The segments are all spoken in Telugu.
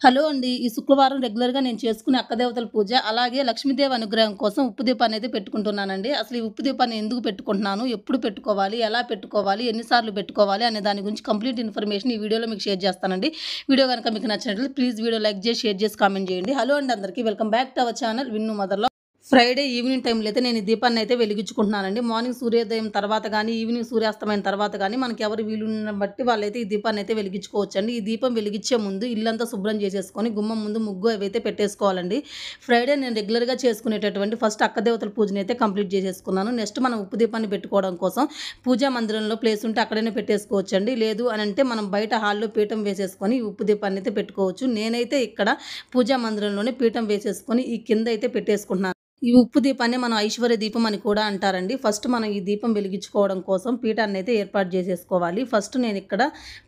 హలో అండి. ఈ శుక్రవారం రెగ్యులర్‌గా నేను చేసుకునే అక్కదేవతల పూజ, అలాగే లక్ష్మీదేవి అనుగ్రహం కోసం ఉప్పు దీపాన్నయితే పెట్టుకుంటున్నానండి. అసలు ఈ ఉప్పు దీపాన్ని ఎందుకు పెట్టుకుంటున్నాను? ఎప్పుడు పెట్టుకోవాలి? ఎలా పెట్టుకోవాలి? ఎన్ని సార్లు పెట్టుకోవాలి? అనే దాని గురించి కంప్లీట్ ఇన్ఫర్మేషన్ ఈ వీడియోలో మీకు షేర్ చేస్తానండి. వీడియో గనుక మీకు నచ్చినట్లయితే ప్లీజ్ వీడియో లైక్ చేసి, షేర్ చేసి, కామెంట్ చేయండి. హలో అండి అందరికీ. Welcome back to our channel విన్ను మదర్‌లో. ఫ్రైడే ఈవినింగ్ టైంలో అయితే నేను ఈ దీపాన్నయితే వెలిగించుకుంటున్నానండి. మార్నింగ్ సూర్యోదయం తర్వాత గానీ, ఈవినింగ్ సూర్యాస్తమయం తర్వాత గానీ, మనకి ఎవరు వీలుని బట్టి వాళ్ళైతే ఈ దీపాన్నయితే వెలిగించుకోవచ్చండి. ఈ దీపం వెలిగించే ముందు ఇల్లంతా శుభ్రం చేసేసుకొని, గుమ్మం ముందు ముగ్గు అవైతే పెట్టేసుకోవాలండి. ఫ్రైడే నేను రెగ్యులర్‌గా చేసుకునేటటువంటి ఫస్ట్ అక్కదేవతల పూజనైతే కంప్లీట్ చేసేసుకున్నాను. నెక్స్ట్ మనం ఉప్పు దీపాన్ని పెట్టుకోవడం కోసం పూజా మందిరంలో ప్లేస్ ఉంటే అక్కడైనా పెట్టేసుకోవచ్చండి. లేదు అనంటే మనం బయట హాల్‌లో పీఠం వేసేసుకొని ఈ ఉప్పు దీపాన్నయితే పెట్టుకోవచ్చు. నేనైతే ఇక్కడ పూజా మందిరంలోనే పీఠం వేసేసుకొని ఈ కిందయితే పెట్టేసుకుంటున్నాను. ఈ ఉప్పు దీపాన్ని మనం ఐశ్వర్య దీపం అని కూడా అంటారండి. ఫస్ట్ మనం ఈ దీపం వెలిగించుకోవడం కోసం పీఠాన్నయితే ఏర్పాటు చేసేసుకోవాలి. ఫస్ట్ నేనిక్కడ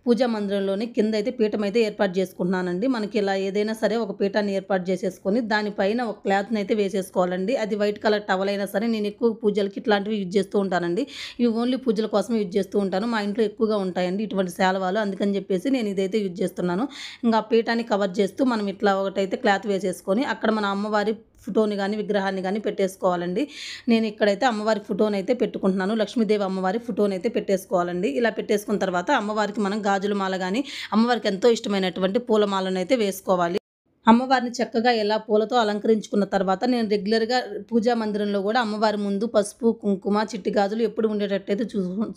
పూజా మందిరంలోని కిందయితే పీఠమైతే ఏర్పాటు చేసుకుంటున్నానండి. మనకి ఇలా ఏదైనా సరే ఒక పీఠాన్ని ఏర్పాటు చేసేసుకొని దానిపైన ఒక క్లాత్‌నయితే వేసేసుకోవాలండి. అది వైట్ కలర్ టవల్ అయినా సరే నేను ఎక్కువ పూజలకి ఇట్లాంటివి యూజ్ చేస్తూ ఉంటానండి. ఇవి ఓన్లీ పూజల కోసమే యూజ్ చేస్తూ ఉంటాను. మా ఇంట్లో ఎక్కువగా ఉంటాయండి ఇటువంటి శాలువాలు. అందుకని చెప్పేసి నేను ఇదైతే యూజ్ చేస్తున్నాను. ఇంగా ఆ పీఠాన్ని కవర్ చేస్తూ మనం ఇట్లా ఒకటైతే క్లాత్ వేసేసుకొని అక్కడ మన అమ్మవారి ఫోటోని గానీ, విగ్రహాన్ని గానీ పెట్టేసుకోవాలండి. నేను ఇక్కడైతే అమ్మవారి ఫోటోనైతే పెట్టుకుంటున్నాను. లక్ష్మీదేవి అమ్మవారి ఫోటోనైతే పెట్టేసుకోవాలండి. ఇలా పెట్టేసుకున్న తర్వాత అమ్మవారికి మనం గాజుల మాల గానీ, అమ్మవారికి ఎంతో ఇష్టమైనటువంటి పూల మాలనైతే వేసుకోవాలి. అమ్మవారిని చక్కగా ఇలా పూలతో అలంకరించుకున్న తర్వాత నేను రెగ్యులర్‌గా పూజా మందిరంలో గూడా అమ్మవారి ముందు పసుపు, కుంకుమ, చిట్టి గాజులు ఎప్పుడు ఉండేటట్టయితే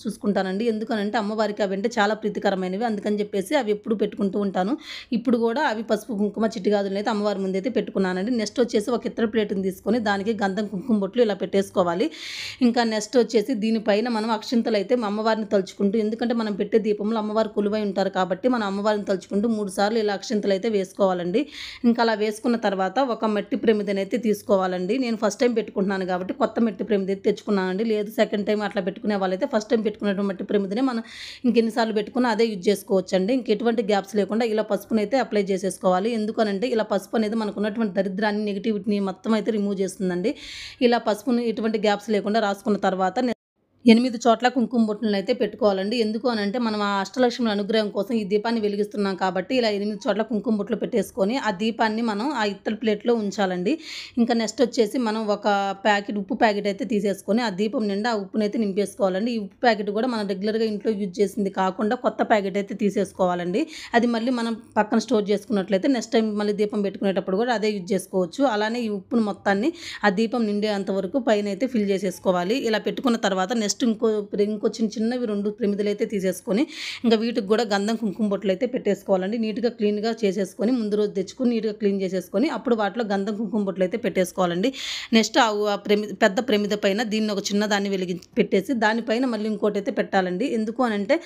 చూసుకుంటానండి. ఎందుకనంటే అమ్మవారికి అవంటే చాలా ప్రీతికరమైనవి. అందుకని జెప్పేసి అవి ఎప్పుడు పెట్టుకుంటూ ఉంటాను. ఇప్పుడు గూడా అవి పసుపు, కుంకుమ, చిట్టి గాజులనైతే అమ్మవారి ముందైతే పెట్టుకున్నానండి. నెక్స్ట్ వచ్చేసి ఒక ఇత్తడి ప్లేట్‌ని తీసుకొని దానికి గంధం, కుంకుమ బొట్లు ఇలా పెట్టేసుకోవాలి. ఇంకా నెక్స్ట్ వచ్చేసి దీనిపైన మనం అక్షింతలైతే మా అమ్మవారిని తలుచుకుంటూ, ఎందుకంటే మనం పెట్టే దీపంలో అమ్మవారు కొలువై ఉంటారు కాబట్టి మనం అమ్మవారిని తలుచుకుంటూ 3 సార్లు ఇలా అక్షింతలైతే వేసుకోవాలండి. ఇంకా అలా వేసుకున్న తర్వాత ఒక మట్టి ప్రమిదనైతే తీసుకోవాలండి. నేను ఫస్ట్ టైం పెట్టుకుంటున్నాను కాబట్టి కొత్త మట్టి ప్రమిదైతే తెచ్చుకున్నానండి. లేదు సెకండ్ టైం అట్లా పెట్టుకునే వాళ్ళైతే ఫస్ట్ టైం పెట్టుకున్నటువంటి మట్టి ప్రమిదనే మనం ఇంకెన్ని సార్లు పెట్టుకున్నా అదే యూజ్ చేసుకోవచ్చండి. ఇంకెటువంటి గ్యాప్స్ లేకుండా ఇలా పసుపునైతే అప్లై చేసేసుకోవాలి. ఎందుకనంటే ఇలా పసుపు అనేది మనకున్నటువంటి దరిద్రాన్ని, నెగటివిటీని మొత్తం అయితే రిమూవ్ చేస్తుందండి. ఇలా పసుపుని ఎటువంటి గ్యాప్స్ లేకుండా రాసుకున్న తర్వాత 8 చోట్ల కుంకుమ బొట్లునైతే పెట్టుకోవాలండి. ఎందుకు అనంటే మనం ఆ అష్టలక్ష్ముల అనుగ్రహం కోసం ఈ దీపాన్ని వెలిగిస్తున్నాం కాబట్టి ఇలా 8 చోట్ల కుంకుమ బొట్లు పెట్టేసుకొని ఆ దీపాన్ని మనం ఆ ఇత్తడి ప్లేట్‌లో ఉంచాలండి. ఇంకా నెక్స్ట్ వచ్చేసి మనం ఒక ప్యాకెట్ ఉప్పు ప్యాకెట్ అయితే తీసేసుకొని ఆ దీపం నిండా ఆ ఉప్పునైతే నింపేసుకోవాలండి. ఈ ఉప్పు ప్యాకెట్ కూడా మనం రెగ్యులర్‌గా ఇంట్లో యూజ్ చేసింది కాకుండా కొత్త ప్యాకెట్ అయితే తీసేసుకోవాలండి. అది మళ్ళీ మనం పక్కన స్టోర్ చేసుకున్నట్లయితే నెక్స్ట్ టైం మళ్ళీ దీపం పెట్టుకునేటప్పుడు కూడా అదే యూజ్ చేసుకోవచ్చు. అలానే ఈ ఉప్పును మొత్తాన్ని ఆ దీపం నిండేంత వరకు పైనైతే ఫిల్ చేసేసుకోవాలి. ఇలా పెట్టుకున్న తర్వాత నెక్స్ట్ ఇంకో చిన్నవి 2 ప్రమిదలైతే తీసేసుకొని ఇంకా వీటికి కూడా గంధం, కుంకుమ బొట్లయితే పెట్టేసుకోవాలండి. నీట్‌గా క్లీన్‌గా చేసేసుకొని ముందు రోజు తెచ్చుకొని నీట్‌గా క్లీన్ చేసేసుకొని అప్పుడు వాటిలో గంధం, కుంకుమ బొట్లయితే పెట్టేసుకోవాలండి. నెక్స్ట్ ఆ పెద్ద ప్రమిద పైన దీన్ని ఒక చిన్నదాన్ని పెట్టేసి దానిపైన మళ్ళీ ఇంకోటైతే పెట్టాలండి. ఎందుకు అనంటే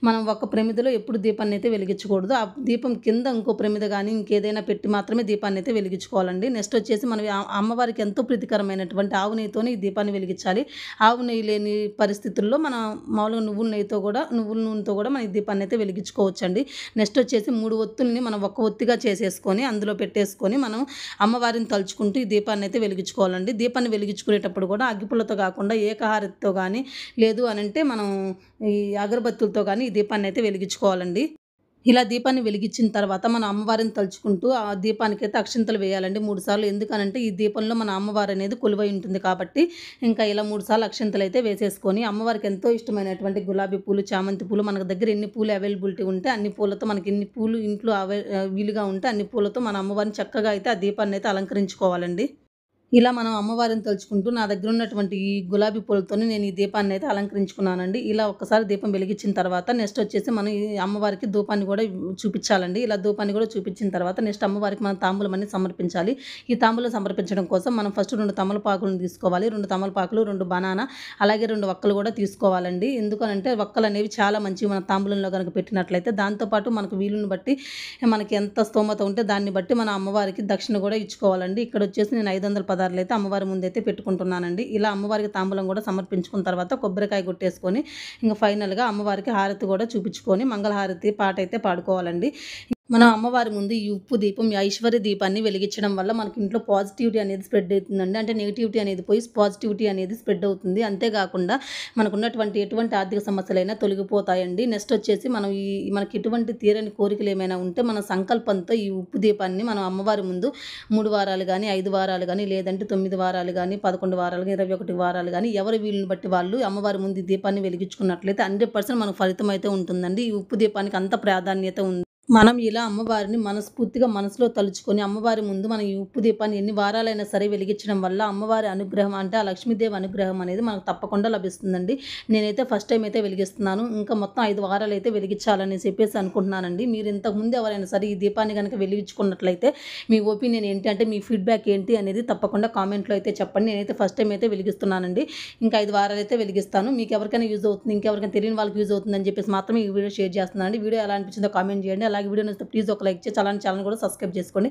మనం ఒక ప్రమిదలో ఎప్పుడు దీపాన్నైతే వెలిగించకూడదు. ఆ దీపం కింద ఇంకో ప్రమిద గానీ ఇంకేదైనా పెట్టి మాత్రమే దీపాన్నైతే వెలిగించుకోవాలండి. నెక్స్ట్ వచ్చేసి మనం అమ్మవారికి ఎంతో ప్రీతికరమైనటువంటి ఆవు నెయ్యితోనే ఈ దీపాన్ని వెలిగించాలి. ఆవు నెయ్యి లేని పరిస్థితుల్లో మనం మామూలుగా నువ్వుల నూనెతో కూడా మనం ఈ దీపాన్ని అయితే వెలిగించుకోవచ్చండి. నెక్స్ట్ వచ్చేసి 3 ఒత్తుల్ని మనం ఒక ఒత్తిగా చేసేసుకొని అందులో పెట్టేసుకొని మనం అమ్మవారిని తలుచుకుంటూ ఈ దీపాన్ని అయితే వెలిగించుకోవాలండి. దీపాన్ని వెలిగించుకునేటప్పుడు కూడా అగ్గిపుల్లతో కాకుండా ఏకహారతితో కానీ లేదు అనంటే మనం ఈ అగరబత్తులతో కానీ ఈ దీపాన్ని అయితే వెలిగించుకోవాలండి. ఇలా దీపాన్ని వెలిగించిన తర్వాత మన అమ్మవారిని తలుచుకుంటూ ఆ దీపానికైతే అక్షింతలు వేయాలండి 3 సార్లు. ఎందుకనంటే ఈ దీపంలో మన అమ్మవారు అనేది కొలువై ఉంటుంది కాబట్టి ఇంకా ఇలా 3 సార్లు అక్షింతలైతే వేసేసుకొని అమ్మవారికి ఎంతో ఇష్టమైనటువంటి గులాబీ పూలు, చామంతి పూలు మన దగ్గర ఎన్ని పూలు అవైలబిలిటీ ఉంటే అన్ని పూలతో మనకి ఎన్ని పూలు ఇంట్లో వీలుగా ఉంటే అన్ని పూలతో మన అమ్మవారిని చక్కగా అయితే ఆ దీపాన్ని అయితే అలంకరించుకోవాలండి. ఇలా మనం అమ్మవారిని తలుచుకుంటూ నా దగ్గర ఉన్నటువంటి ఈ గులాబీ పూలతోని నేను ఈ దీపాన్ని అయితే అలంకరించుకున్నానండి. ఇలా ఒక్కసారి దీపం వెలిగించిన తర్వాత నెక్స్ట్ వచ్చేసి మనం ఈ అమ్మవారికి ధూపాన్ని కూడా చూపించాలండి. ఇలా ధూపాన్ని కూడా చూపించిన తర్వాత నెక్స్ట్ అమ్మవారికి మనం తాంబూలం అనేది సమర్పించాలి. ఈ తాంబూలం సమర్పించడం కోసం మనం ఫస్ట్ 2 తమలపాకులను తీసుకోవాలి. 2 తమలపాకులు, 2 బనానా అలాగే 2 వక్కలు కూడా తీసుకోవాలండి. ఎందుకనంటే వక్కలనేవి చాలా మంచివి మన తాంబూలంలో గనుక పెట్టినట్లయితే. దాంతో పాటు మనకు వీలుని బట్టి మనకి ఎంత స్తోమత ఉంటే దాన్ని బట్టి మన అమ్మవారికి దక్షిణ కూడా ఇచ్చుకోవాలండి. ఇక్కడ వచ్చేసి నేను 500 పదార్లైతే అమ్మవారి ముందైతే పెట్టుకుంటున్నానండి. ఇలా అమ్మవారికి తాంబూలం కూడా సమర్పించుకున్న తర్వాత కొబ్బరికాయ కొట్టేసుకొని ఇంక ఫైనల్‌గా అమ్మవారికి హారతి కూడా చూపించుకొని మంగళహారతి పాట అయితే పాడుకోవాలండి. మన అమ్మవారి ముందు ఈ ఉప్పు దీపం, ఈ ఐశ్వర్య దీపాన్ని వెలిగించడం వల్ల మనకి ఇంట్లో పాజిటివిటీ అనేది స్ప్రెడ్ అవుతుందండి. అంటే నెగటివిటీ అనేది పోయి పాజిటివిటీ అనేది స్ప్రెడ్ అవుతుంది. అంతేకాకుండా మనకున్నటువంటి ఎటువంటి ఆర్థిక సమస్యలైనా తొలగిపోతాయండి. నెక్స్ట్ వచ్చేసి మనకి ఎటువంటి తీరని కోరికలు ఏమైనా ఉంటే మన సంకల్పంతో ఈ ఉప్పు దీపాన్ని మనం అమ్మవారి ముందు 3 వారాలు గానీ, 5 వారాలు గానీ, లేదంటే 9 వారాలు గానీ, 11 వారాలు గానీ, 21 వారాలు గానీ, ఎవరి వీలుని బట్టి వాళ్ళు అమ్మవారి ముందు ఈ దీపాన్ని వెలిగించుకున్నట్లయితే 100% మనకు ఫలితం అయితే ఉంటుందండి. ఈ ఉప్పు దీపానికి అంత ప్రాధాన్యత ఉంది. మనం ఇలా అమ్మవారిని మనస్ఫూర్తిగా మనసులో తలుచుకొని అమ్మవారి ముందు మనం ఈ ఉప్పు దీపాన్ని ఎన్ని వారాలైనా సరే వెలిగించడం వల్ల అమ్మవారి అనుగ్రహం అంటే ఆ లక్ష్మీదేవి అనుగ్రహం అనేది మనకు తప్పకుండా లభిస్తుందండి. నేనైతే ఫస్ట్ టైం అయితే వెలిగిస్తున్నాను. ఇంకా మొత్తం 5 వారాలు అయితే వెలిగించాలని చెప్పేసి అనుకుంటున్నానండి. మీరు ఇంతకుముందు ఎవరైనా సరే ఈ దీపాన్ని కనుక వెలిగించుకున్నట్లయితే మీ ఒపీనియన్ ఏంటి, అంటే మీ ఫీడ్బ్యాక్ ఏంటి అనేది తప్పకుండా కామెంట్లో అయితే చెప్పండి. నేనైతే ఫస్ట్ టైం అయితే వెలిగిస్తున్నానండి. ఇంకా 5 వారాలు అయితే వెలిగిస్తాను. మీకు ఎవరికైనా యూజ్ అవుతుంది, ఇంకెవరికైనా తెలియని వాళ్ళకి యూజ్ అవుతుందని చెప్పేసి మాత్రమే ఈ వీడియో షేర్ చేస్తున్నానండి. వీడియో ఎలా అనిపించిందో కామెంట్ చేయండి. అలాగే వీడియో నచ్చితే ప్లీజ్ ఒక లైక్ చేసి అలానే ఛానల్ కూడా సబ్స్క్రైబ్ చేసుకోండి.